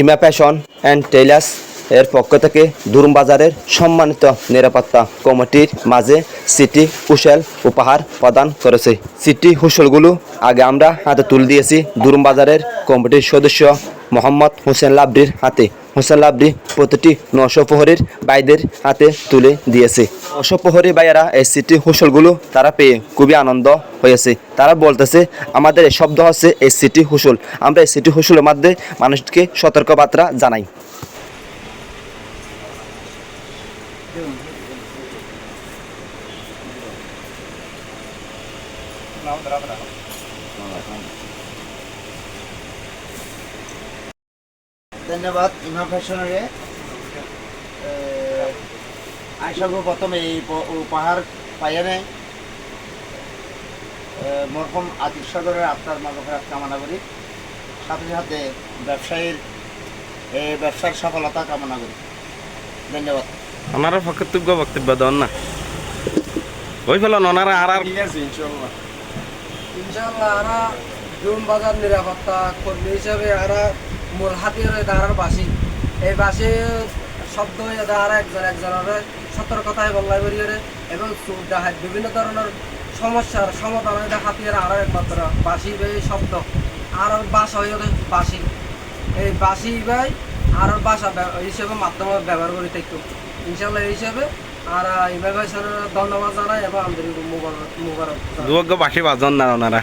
ইমা fashion and tailors এর পক্ষ থেকে দুরুম বাজারের সম্মানিত নিরাপত্তা কমিটির মাঝে সিটি হুশেল উপহার প্রদান করেছে। সিটি হুশেলগুলো আগে আমরা হাতে তুলে দিয়েছি দুরুম বাজারের কমিটির সদস্য মোহাম্মদ হোসেন লাবরির হাতে। হোসেন লাবরি প্রতিটি 900 প্রহরীর ভাইদের হাতে তুলে দিয়েছে। 900 প্রহরী ভাইয়েরা এই সিটি হুশেলগুলো তারা পেয়ে খুবই আনন্দ হয়েছে। তারা বলতেছে আমাদের এই শব্দ হচ্ছে এই সিটি হুশুল। আমরা এই সিটি হুশুলের মধ্যে মানুষকে সতর্কবার্তা জানাই। ধন্যবাদ ইমা ফ্যাশনারে। আমি সর্বপ্রথম এই উপহার পাইয়ানে মরহুম আতিক সদরের আত্মার মাগফিরাত কামনা করি, সাথে সাথে ব্যবসার সফলতা কামনা করি। ধন্যবাদ। ওনারা বক্তব্য দেন না ওই ফেলেন ওনারা আর ইনশাআল্লাহ আরা দুরুম বাজার নিরাপত্তা কর্মী হিসাবে আরা মূল হাতিয়ার দাঁড়ার বাসী এই বাসী শব্দ দ্বারা একজনের সতর্কতায় বল্লাই বেরিয়ে এবং বিভিন্ন ধরনের সমস্যার সমাধান হাতিয়ার আরও একমাত্র বাসী এই শব্দ আর বাসা হয়ে বাসী এই বাসী ভাই আর বাসা হিসেবে মাধ্যমে ব্যবহার করি থাকতো ইনশাআল্লাহ এই হিসেবে আর ইমা ভাই স্যারের ধন্যবাদ জানাই এবং আমাদের মুবারক দুর্গ বাসী বাজন না ওনারা।